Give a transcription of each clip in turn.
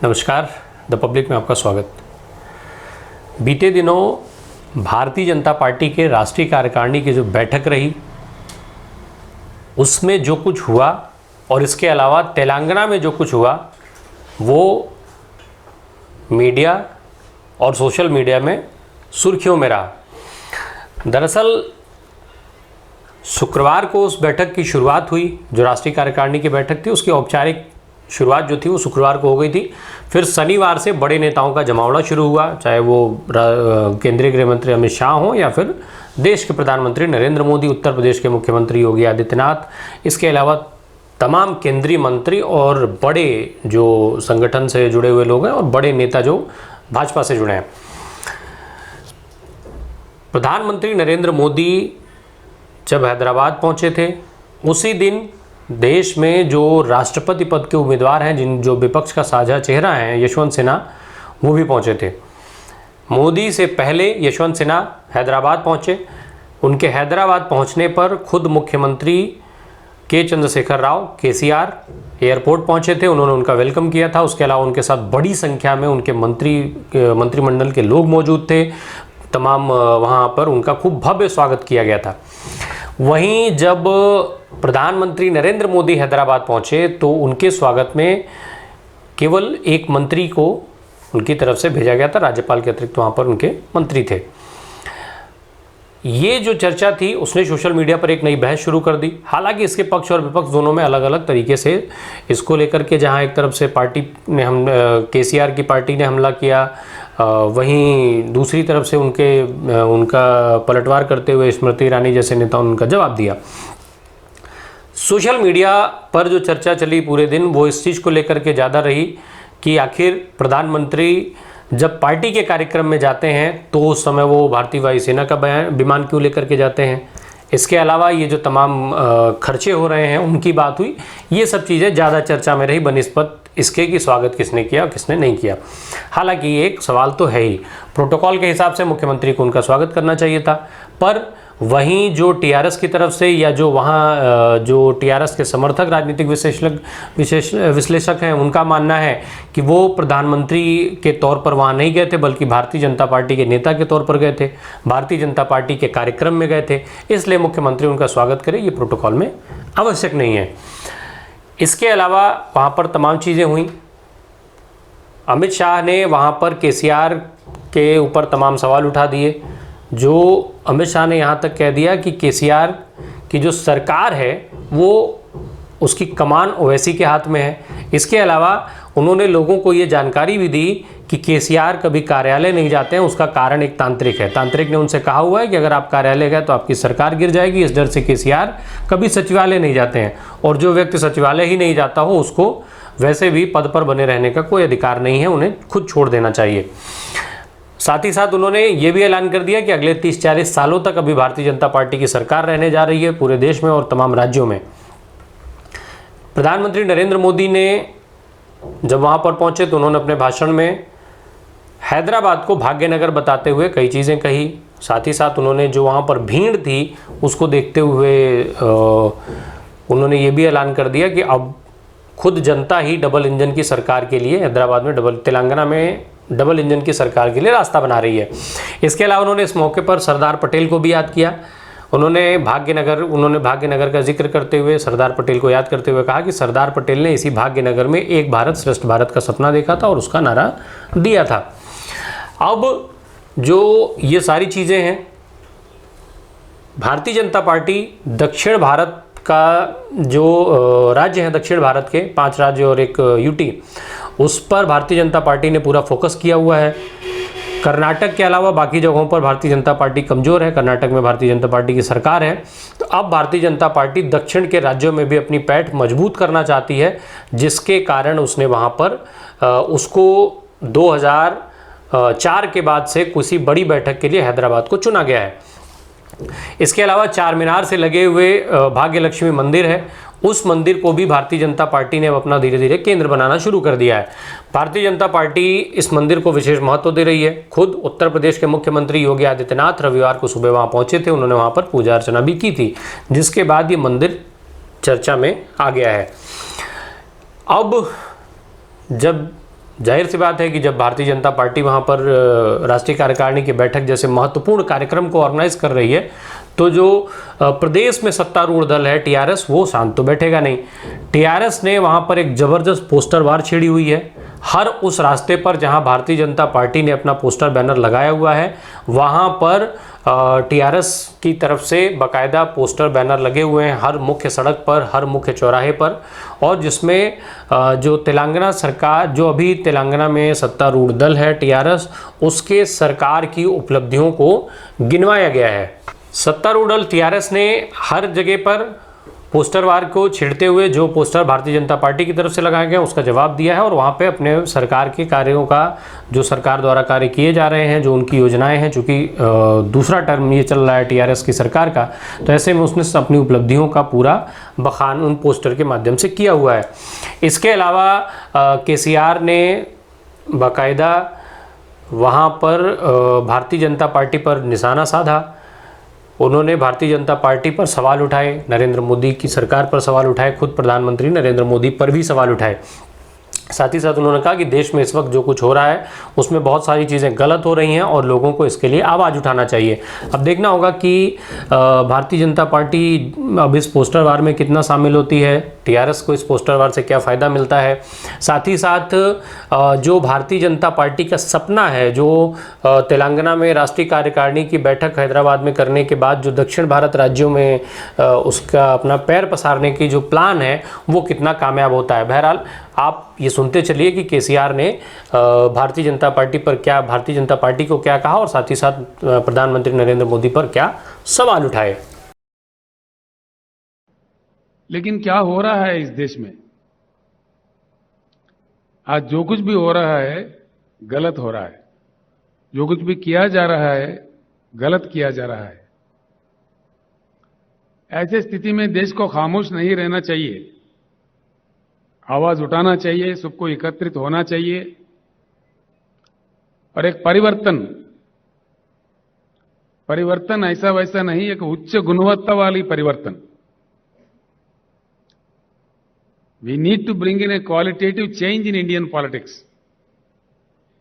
नमस्कार, the public में आपका स्वागत। बीते दिनों भारतीय जनता पार्टी के राष्ट्रीय कार्यकारिणी की जो बैठक रही उसमें जो कुछ हुआ और इसके अलावा तेलंगाना में जो कुछ हुआ वो मीडिया और सोशल मीडिया में सुर्खियों में रहा। दरअसल शुक्रवार को उस बैठक की शुरुआत हुई, जो राष्ट्रीय कार्यकारिणी की बैठक थी उसकी औपचारिक शुरुआत जो थी वो शुक्रवार को हो गई थी। फिर शनिवार से बड़े नेताओं का जमावड़ा शुरू हुआ, चाहे वो केंद्रीय गृह मंत्री अमित शाह हों या फिर देश के प्रधानमंत्री नरेंद्र मोदी, उत्तर प्रदेश के मुख्यमंत्री योगी आदित्यनाथ, इसके अलावा तमाम केंद्रीय मंत्री और बड़े जो संगठन से जुड़े हुए लोग हैं और बड़े नेता जो भाजपा से जुड़े हैं। प्रधानमंत्री नरेंद्र मोदी जब हैदराबाद पहुंचे थे उसी दिन देश में जो राष्ट्रपति पद के उम्मीदवार हैं, जो विपक्ष का साझा चेहरा है यशवंत सिन्हा, वो भी पहुंचे थे। मोदी से पहले यशवंत सिन्हा हैदराबाद पहुंचे। उनके हैदराबाद पहुंचने पर खुद मुख्यमंत्री के चंद्रशेखर राव केसीआर एयरपोर्ट पहुंचे थे। उन्होंने उनका वेलकम किया था। उसके अलावा उनके साथ बड़ी संख्या में उनके मंत्रिमंडल के लोग मौजूद थे। तमाम वहाँ पर उनका खूब भव्य स्वागत किया गया था। वहीं जब प्रधानमंत्री नरेंद्र मोदी हैदराबाद पहुंचे तो उनके स्वागत में केवल एक मंत्री को उनकी तरफ से भेजा गया था। राज्यपाल के अतिरिक्त वहाँ पर उनके मंत्री थे। ये जो चर्चा थी उसने सोशल मीडिया पर एक नई बहस शुरू कर दी। हालांकि इसके पक्ष और विपक्ष दोनों में अलग अलग तरीके से इसको लेकर के, जहाँ एक तरफ से पार्टी ने केसीआर की पार्टी ने हमला किया, वहीं दूसरी तरफ से उनका पलटवार करते हुए स्मृति ईरानी जैसे नेताओं ने उनका जवाब दिया। सोशल मीडिया पर जो चर्चा चली पूरे दिन वो इस चीज़ को लेकर के ज़्यादा रही कि आखिर प्रधानमंत्री जब पार्टी के कार्यक्रम में जाते हैं तो उस समय वो भारतीय वायुसेना का विमान क्यों लेकर के जाते हैं। इसके अलावा ये जो तमाम खर्चे हो रहे हैं उनकी बात हुई। ये सब चीज़ें ज़्यादा चर्चा में रही बनिस्बत इसके कि स्वागत किसने किया और किसने नहीं किया। हालांकि एक सवाल तो है ही, प्रोटोकॉल के हिसाब से मुख्यमंत्री को उनका स्वागत करना चाहिए था, पर वहीं जो टीआरएस की तरफ से या जो वहाँ जो टीआरएस के समर्थक राजनीतिक विश्लेषक हैं उनका मानना है कि वो प्रधानमंत्री के तौर पर वहाँ नहीं गए थे, बल्कि भारतीय जनता पार्टी के नेता के तौर पर गए थे, भारतीय जनता पार्टी के कार्यक्रम में गए थे, इसलिए मुख्यमंत्री उनका स्वागत करे ये प्रोटोकॉल में आवश्यक नहीं है। इसके अलावा वहाँ पर तमाम चीज़ें हुई। अमित शाह ने वहाँ पर केसीआर के ऊपर तमाम सवाल उठा दिए। जो अमित शाह ने यहाँ तक कह दिया कि केसीआर की जो सरकार है वो उसकी कमान ओवैसी के हाथ में है। इसके अलावा उन्होंने लोगों को ये जानकारी भी दी कि केसीआर कभी कार्यालय नहीं जाते हैं, उसका कारण एक तांत्रिक है। तांत्रिक ने उनसे कहा हुआ है कि अगर आप कार्यालय गए तो आपकी सरकार गिर जाएगी। इस डर से केसीआर कभी सचिवालय नहीं जाते हैं, और जो व्यक्ति सचिवालय ही नहीं जाता हो उसको वैसे भी पद पर बने रहने का कोई अधिकार नहीं है, उन्हें खुद छोड़ देना चाहिए। साथ ही साथ उन्होंने ये भी ऐलान कर दिया कि अगले 30-40 सालों तक अभी भारतीय जनता पार्टी की सरकार रहने जा रही है पूरे देश में और तमाम राज्यों में। प्रधानमंत्री नरेंद्र मोदी ने जब वहाँ पर पहुँचे तो उन्होंने अपने भाषण में हैदराबाद को भाग्यनगर बताते हुए कई चीज़ें कही। साथ ही साथ उन्होंने जो वहाँ पर भीड़ थी उसको देखते हुए उन्होंने ये भी ऐलान कर दिया कि अब खुद जनता ही डबल इंजन की सरकार के लिए हैदराबाद में तेलंगाना में डबल इंजन की सरकार के लिए रास्ता बना रही है। इसके अलावा उन्होंने इस मौके पर सरदार पटेल को भी याद किया। उन्होंने भाग्यनगर का जिक्र करते हुए सरदार पटेल को याद करते हुए कहा कि सरदार पटेल ने इसी भाग्यनगर में एक भारत श्रेष्ठ भारत का सपना देखा था और उसका नारा दिया था। अब जो ये सारी चीज़ें हैं, भारतीय जनता पार्टी दक्षिण भारत का जो राज्य है, दक्षिण भारत के 5 राज्य और एक यूटी, उस पर भारतीय जनता पार्टी ने पूरा फोकस किया हुआ है। कर्नाटक के अलावा बाकी जगहों पर भारतीय जनता पार्टी कमज़ोर है। कर्नाटक में भारतीय जनता पार्टी की सरकार है, तो अब भारतीय जनता पार्टी दक्षिण के राज्यों में भी अपनी पैठ मजबूत करना चाहती है, जिसके कारण उसने वहाँ पर उसको 2004 के बाद से किसी बड़ी बैठक के लिए हैदराबाद को चुना गया है। इसके अलावा चार मीनार से लगे हुए भाग्य लक्ष्मी मंदिर है, उस मंदिर को भी भारतीय जनता पार्टी ने अब अपना धीरे धीरे केंद्र बनाना शुरू कर दिया है। भारतीय जनता पार्टी इस मंदिर को विशेष महत्व दे रही है। खुद उत्तर प्रदेश के मुख्यमंत्री योगी आदित्यनाथ रविवार को सुबह वहां पहुंचे थे, उन्होंने वहां पर पूजा अर्चना भी की थी, जिसके बाद ये मंदिर चर्चा में आ गया है। अब जब जाहिर सी बात है कि जब भारतीय जनता पार्टी वहाँ पर राष्ट्रीय कार्यकारिणी की बैठक जैसे महत्वपूर्ण कार्यक्रम को ऑर्गेनाइज कर रही है, तो जो प्रदेश में सत्तारूढ़ दल है टीआरएस, वो शांत तो बैठेगा नहीं। टीआरएस ने वहाँ पर एक ज़बरदस्त पोस्टर वार छेड़ी हुई है। हर उस रास्ते पर जहाँ भारतीय जनता पार्टी ने अपना पोस्टर बैनर लगाया हुआ है, वहाँ पर टीआरएस की तरफ से बाकायदा पोस्टर बैनर लगे हुए हैं हर मुख्य सड़क पर, हर मुख्य चौराहे पर, और जिसमें जो तेलंगाना सरकार, जो अभी तेलंगाना में सत्तारूढ़ दल है टीआरएस, उसके सरकार की उपलब्धियों को गिनवाया गया है। सत्तारूढ़ दल टीआरएस ने हर जगह पर पोस्टर वार को छेड़ते हुए जो पोस्टर भारतीय जनता पार्टी की तरफ से लगाया गया उसका जवाब दिया है, और वहाँ पे अपने सरकार के कार्यों का, जो सरकार द्वारा कार्य किए जा रहे हैं, जो उनकी योजनाएं हैं, चूँकि दूसरा टर्म ये चल रहा है टीआरएस की सरकार का, तो ऐसे में उसने अपनी उपलब्धियों का पूरा बखान उन पोस्टर के माध्यम से किया हुआ है। इसके अलावा केसीआर ने बाकायदा वहाँ पर भारतीय जनता पार्टी पर निशाना साधा। उन्होंने भारतीय जनता पार्टी पर सवाल उठाए, नरेंद्र मोदी की सरकार पर सवाल उठाए, खुद प्रधानमंत्री नरेंद्र मोदी पर भी सवाल उठाए। साथ ही साथ उन्होंने कहा कि देश में इस वक्त जो कुछ हो रहा है उसमें बहुत सारी चीज़ें गलत हो रही हैं और लोगों को इसके लिए आवाज़ उठाना चाहिए। अब देखना होगा कि भारतीय जनता पार्टी अब इस पोस्टर वार में कितना शामिल होती है, टीआरएस को इस पोस्टर वार से क्या फ़ायदा मिलता है। साथ ही साथ जो भारतीय जनता पार्टी का सपना है, जो तेलंगाना में राष्ट्रीय कार्यकारिणी की बैठक हैदराबाद में करने के बाद जो दक्षिण भारत राज्यों में उसका अपना पैर पसारने की जो प्लान है, वो कितना कामयाब होता है। बहरहाल आप ये सुनते चलिए कि केसीआर ने भारतीय जनता पार्टी पर क्या, भारतीय जनता पार्टी को क्या कहा, और साथ ही साथ प्रधानमंत्री नरेंद्र मोदी पर क्या सवाल उठाए। लेकिन क्या हो रहा है इस देश में? आज जो कुछ भी हो रहा है गलत हो रहा है, जो कुछ भी किया जा रहा है गलत किया जा रहा है। ऐसे स्थिति में देश को खामोश नहीं रहना चाहिए, आवाज उठाना चाहिए, सबको एकत्रित होना चाहिए और एक परिवर्तन ऐसा वैसा नहीं, एक उच्च गुणवत्ता वाली परिवर्तन। We need to bring in a qualitative change in Indian politics.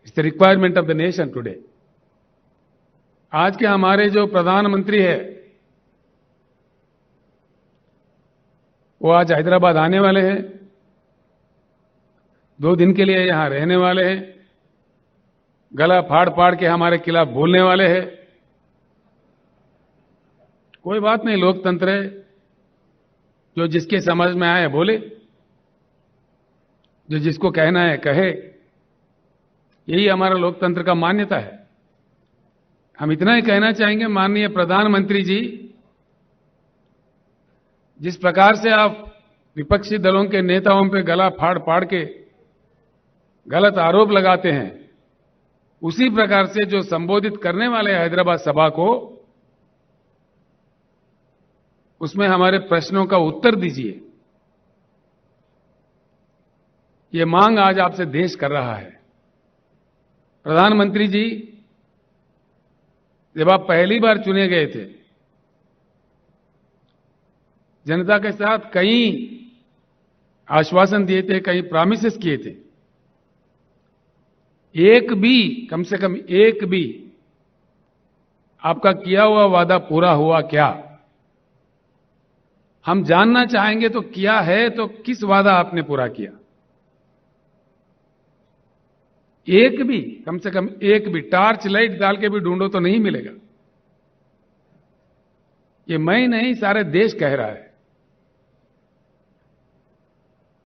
It's the requirement of the nation today. आज के हमारे जो प्रधानमंत्री है वो आज हैदराबाद आने वाले हैं, 2 दिन के लिए यहां रहने वाले हैं, गला फाड़ फाड़ के हमारे खिलाफ बोलने वाले हैं। कोई बात नहीं, लोकतंत्र है, जो जिसके समझ में आए बोले, जो जिसको कहना है कहे, यही हमारा लोकतंत्र का मान्यता है। हम इतना ही कहना चाहेंगे, माननीय प्रधानमंत्री जी, जिस प्रकार से आप विपक्षी दलों के नेताओं पे गला फाड़ फाड़ के गलत आरोप लगाते हैं, उसी प्रकार से जो संबोधित करने वाले हैदराबाद सभा को, उसमें हमारे प्रश्नों का उत्तर दीजिए। ये मांग आज आपसे देश कर रहा है। प्रधानमंत्री जी, जब आप पहली बार चुने गए थे, जनता के साथ कई आश्वासन दिए थे, कई प्रॉमिसेस किए थे। एक भी, कम से कम एक भी आपका किया हुआ वादा पूरा हुआ क्या? हम जानना चाहेंगे तो किया है तो किस वादा आपने पूरा किया? एक भी, कम से कम एक भी, टार्च लाइट डाल के भी ढूंढो तो नहीं मिलेगा। ये मैं नहीं, सारे देश कह रहा है।